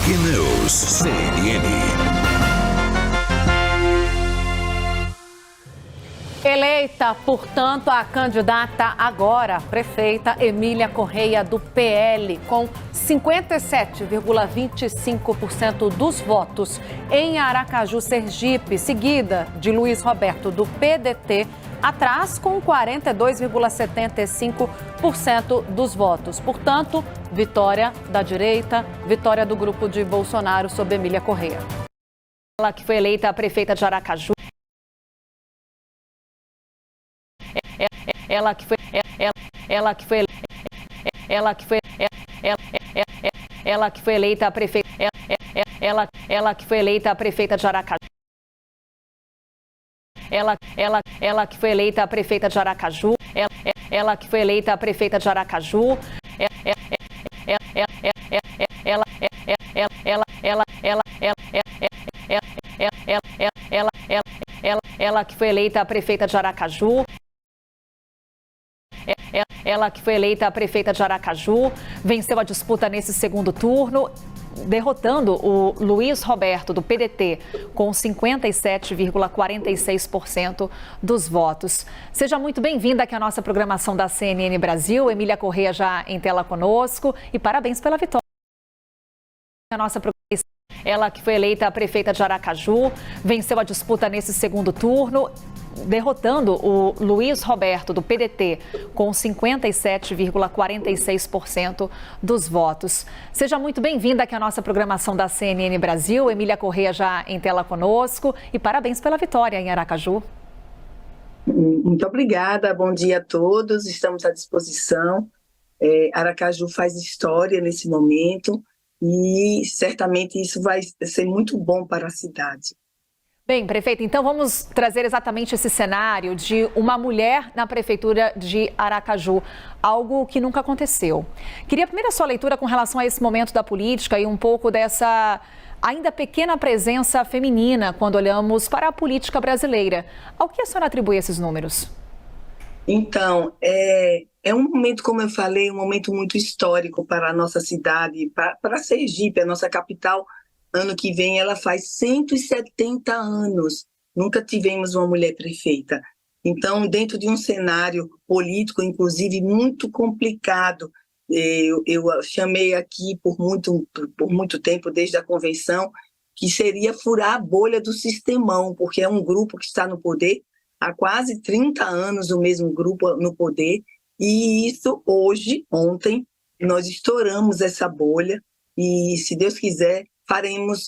News, CNN. Eleita, portanto, a candidata agora, prefeita Emília Correia, do PL, com 57,25% dos votos em Aracaju, Sergipe, seguida de Luiz Roberto, do PDT, atrás com 42,75% dos votos. Portanto, vitória da direita, vitória do grupo de Bolsonaro sobre Emília Correia. Ela que foi eleita a prefeita de Aracaju. Ela que foi eleita a prefeita. Ela que foi eleita a prefeita de Aracaju. Ela que foi eleita a prefeita de Aracaju. Ela que foi eleita a prefeita de Aracaju. Ela que foi eleita a prefeita de Aracaju. Ela que foi eleita a prefeita de Aracaju, venceu a disputa nesse segundo turno, derrotando o Luiz Roberto, do PDT, com 57,46% dos votos. Seja muito bem-vinda aqui à nossa programação da CNN Brasil. Emília Correia já em tela conosco e parabéns pela vitória. Ela que foi eleita a prefeita de Aracaju, venceu a disputa nesse segundo turno, derrotando o Luiz Roberto, do PDT, com 57,46% dos votos. Seja muito bem-vinda aqui à nossa programação da CNN Brasil. Emília Correia já em tela conosco e parabéns pela vitória em Aracaju. Muito obrigada, bom dia a todos, estamos à disposição. Aracaju faz história nesse momento e certamente isso vai ser muito bom para a cidade. Bem, prefeita, então vamos trazer exatamente esse cenário de uma mulher na prefeitura de Aracaju, algo que nunca aconteceu. Queria primeiro a sua leitura com relação a esse momento da política e um pouco dessa ainda pequena presença feminina quando olhamos para a política brasileira. Ao que a senhora atribui esses números? Então, é um momento, como eu falei, um momento muito histórico para a nossa cidade, para Sergipe, a nossa capital. Ano que vem ela faz 170 anos. Nunca tivemos uma mulher prefeita. Então, dentro de um cenário político, inclusive, muito complicado, eu chamei aqui por muito tempo, desde a convenção, que seria furar a bolha do sistemão, porque é um grupo que está no poder há quase 30 anos, o mesmo grupo no poder, e isso ontem, nós estouramos essa bolha e, se Deus quiser, faremos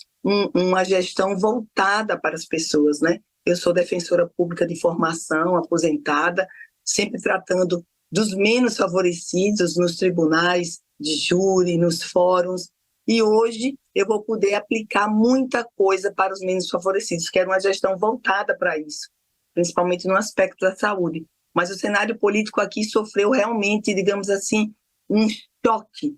uma gestão voltada para as pessoas, né? Eu sou defensora pública de formação, aposentada, sempre tratando dos menos favorecidos nos tribunais de júri, nos fóruns, e hoje eu vou poder aplicar muita coisa para os menos favorecidos. Quero uma gestão voltada para isso, principalmente no aspecto da saúde. Mas o cenário político aqui sofreu realmente, digamos assim, um choque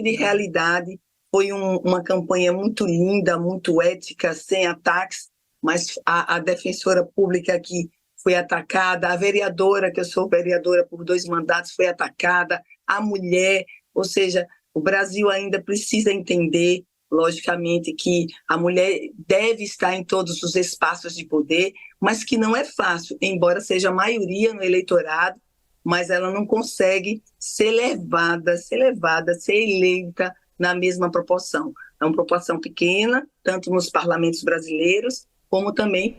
de realidade. Foi uma campanha muito linda, muito ética, sem ataques, mas a defensora pública aqui foi atacada, a vereadora, que eu sou vereadora por 2 mandatos, foi atacada, a mulher, ou seja, o Brasil ainda precisa entender, logicamente, que a mulher deve estar em todos os espaços de poder, mas que não é fácil, embora seja a maioria no eleitorado, mas ela não consegue ser levada, ser eleita na mesma proporção. É uma proporção pequena, tanto nos parlamentos brasileiros, como também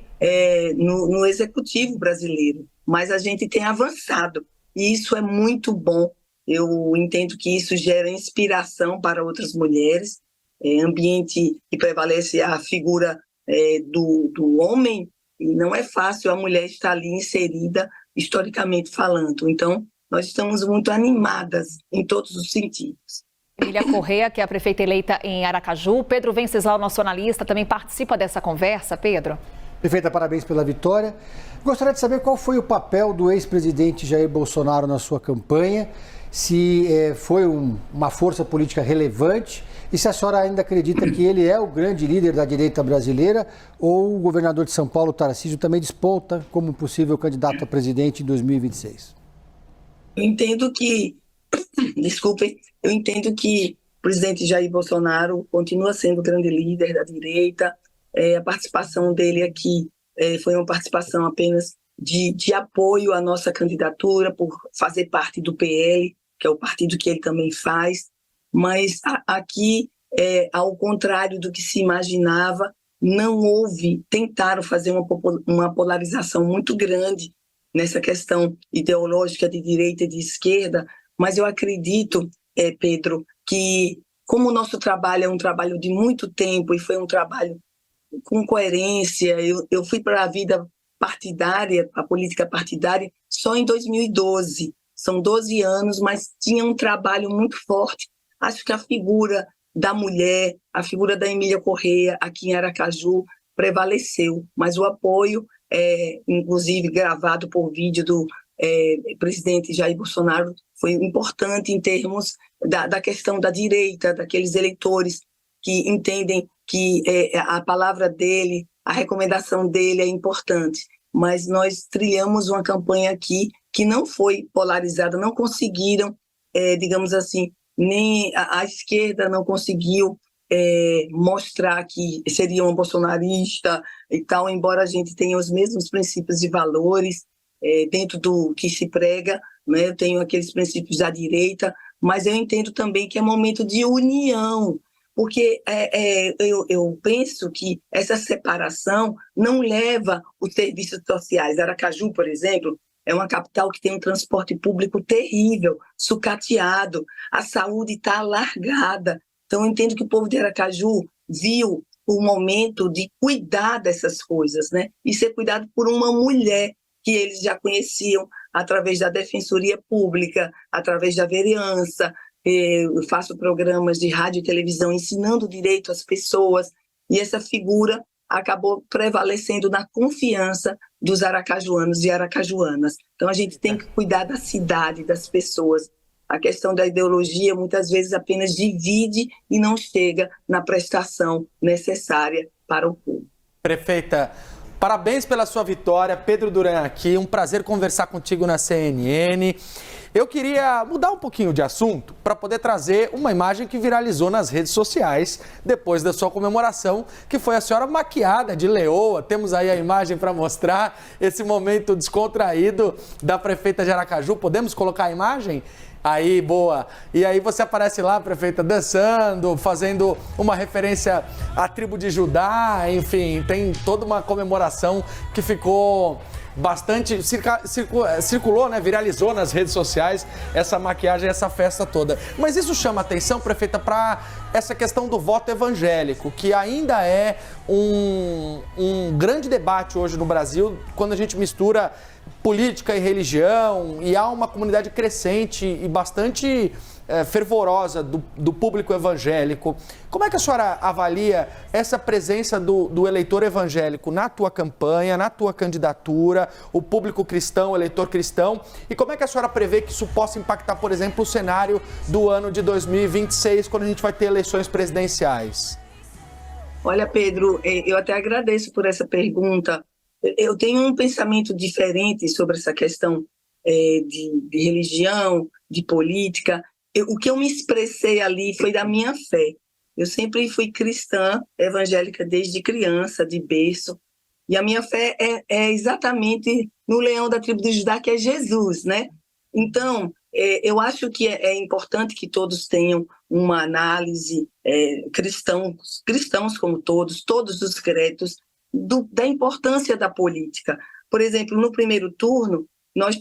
no executivo brasileiro. Mas a gente tem avançado, e isso é muito bom. Eu entendo que isso gera inspiração para outras mulheres, ambiente que prevalece a figura do homem, e não é fácil a mulher estar ali inserida, historicamente falando. Então, nós estamos muito animadas em todos os sentidos. Emília Correia, que é a prefeita eleita em Aracaju. Pedro Venceslau, nosso analista, também participa dessa conversa. Pedro. Prefeita, parabéns pela vitória. Gostaria de saber qual foi o papel do ex-presidente Jair Bolsonaro na sua campanha, se foi uma força política relevante e se a senhora ainda acredita que ele é o grande líder da direita brasileira ou o governador de São Paulo, Tarcísio, também desponta como possível candidato a presidente em 2026. Eu entendo que presidente Jair Bolsonaro continua sendo o grande líder da direita. A participação dele aqui foi uma participação apenas de apoio à nossa candidatura, por fazer parte do PL, que é o partido que ele também faz. Mas aqui, ao contrário do que se imaginava, não houve, tentaram fazer uma polarização muito grande nessa questão ideológica de direita e de esquerda, mas eu acredito, Pedro, que como o nosso trabalho é um trabalho de muito tempo e foi um trabalho com coerência, eu fui para a vida partidária, a política partidária, só em 2012. São 12 anos, mas tinha um trabalho muito forte. Acho que a figura da mulher, a figura da Emília Corrêa aqui em Aracaju prevaleceu, mas o apoio, inclusive gravado por vídeo do presidente Jair Bolsonaro, foi importante em termos da questão da direita, daqueles eleitores que entendem que a palavra dele, a recomendação dele é importante. Mas nós trilhamos uma campanha aqui que não foi polarizada, não conseguiram, digamos assim, nem a esquerda não conseguiu mostrar que seria um bolsonarista e tal, embora a gente tenha os mesmos princípios e valores dentro do que se prega, né? Eu tenho aqueles princípios da direita, mas eu entendo também que é momento de união, porque eu penso que essa separação não leva os serviços sociais. Aracaju, por exemplo, é uma capital que tem um transporte público terrível, sucateado, a saúde está alargada. Então, eu entendo que o povo de Aracaju viu o momento de cuidar dessas coisas, né? E ser cuidado por uma mulher que eles já conheciam através da Defensoria Pública, através da vereança. Eu faço programas de rádio e televisão ensinando direito às pessoas, e essa figura acabou prevalecendo na confiança dos aracajuanos e aracajuanas. Então, a gente tem que cuidar da cidade, das pessoas. A questão da ideologia, muitas vezes, apenas divide e não chega na prestação necessária para o povo. Prefeita, parabéns pela sua vitória. Pedro Duran aqui, um prazer conversar contigo na CNN. Eu queria mudar um pouquinho de assunto para poder trazer uma imagem que viralizou nas redes sociais depois da sua comemoração, que foi a senhora maquiada de leoa. Temos aí a imagem para mostrar esse momento descontraído da prefeita de Aracaju. Podemos colocar a imagem? Aí, boa. E aí você aparece lá, prefeita, dançando, fazendo uma referência à tribo de Judá, enfim, tem toda uma comemoração que ficou bastante, circulou, né, viralizou nas redes sociais essa maquiagem, essa festa toda. Mas isso chama atenção, prefeita, para essa questão do voto evangélico, que ainda é um grande debate hoje no Brasil, quando a gente mistura política e religião, e há uma comunidade crescente e bastante fervorosa do público evangélico. Como é que a senhora avalia essa presença do eleitor evangélico na tua campanha, na tua candidatura, o público cristão, o eleitor cristão, e como é que a senhora prevê que isso possa impactar, por exemplo, o cenário do ano de 2026, quando a gente vai ter eleições presidenciais? Olha, Pedro, eu até agradeço por essa pergunta. Eu tenho um pensamento diferente sobre essa questão de religião, de política. O que eu me expressei ali foi da minha fé. Eu sempre fui cristã, evangélica desde criança, de berço. E a minha fé é exatamente no leão da tribo de Judá, que é Jesus, né? Então, eu acho que é importante que todos tenham uma análise, cristãos como todos os créditos, da importância da política. Por exemplo, no primeiro turno, nós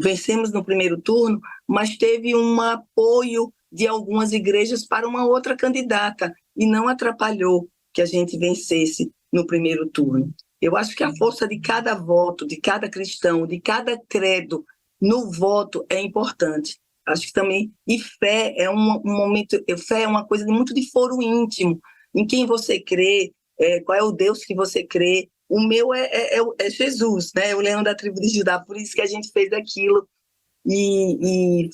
vencemos no primeiro turno, mas teve um apoio de algumas igrejas para uma outra candidata, e não atrapalhou que a gente vencesse no primeiro turno. Eu acho que a força de cada voto, de cada cristão, de cada credo no voto é importante. Acho que também, e fé é um momento, fé é uma coisa muito de foro íntimo, em quem você crê, qual é o Deus que você crê. O meu é Jesus, né? O leão da tribo de Judá, por isso que a gente fez aquilo. E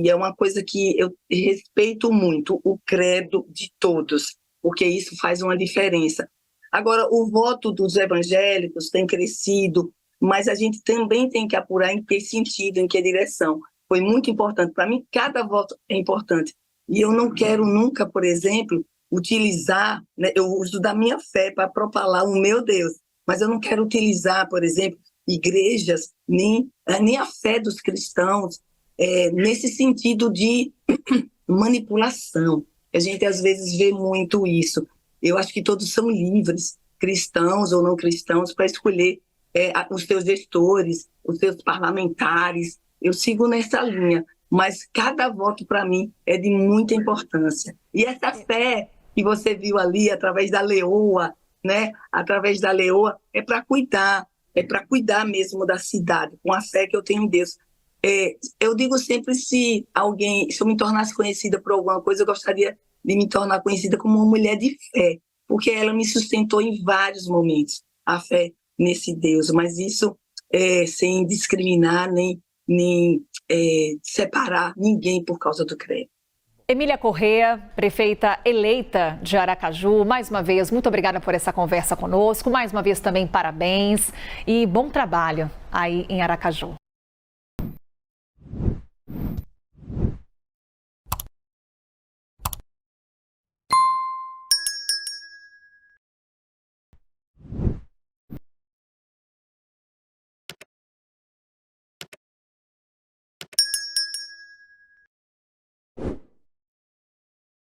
é uma coisa que eu respeito muito, o credo de todos, porque isso faz uma diferença. Agora, o voto dos evangélicos tem crescido, mas a gente também tem que apurar em que sentido, em que direção. foi muito importante. Para mim, cada voto é importante. E eu não quero nunca, por exemplo, utilizar, né, eu uso da minha fé para propalar o meu Deus, mas eu não quero utilizar, por exemplo, igrejas, nem a fé dos cristãos, nesse sentido de manipulação. A gente às vezes vê muito isso. Eu acho que todos são livres, cristãos ou não cristãos, para escolher os seus gestores, os seus parlamentares. Eu sigo nessa linha, mas cada voto para mim é de muita importância. E essa fé que você viu ali através da leoa, né? Através da leoa, é para cuidar mesmo da cidade, com a fé que eu tenho em Deus. Eu digo sempre, se eu me tornasse conhecida por alguma coisa, eu gostaria de me tornar conhecida como uma mulher de fé, porque ela me sustentou em vários momentos, a fé nesse Deus, mas isso sem discriminar, nem separar ninguém por causa do credo. Emília Corrêa, prefeita eleita de Aracaju, mais uma vez, muito obrigada por essa conversa conosco, mais uma vez também parabéns e bom trabalho aí em Aracaju.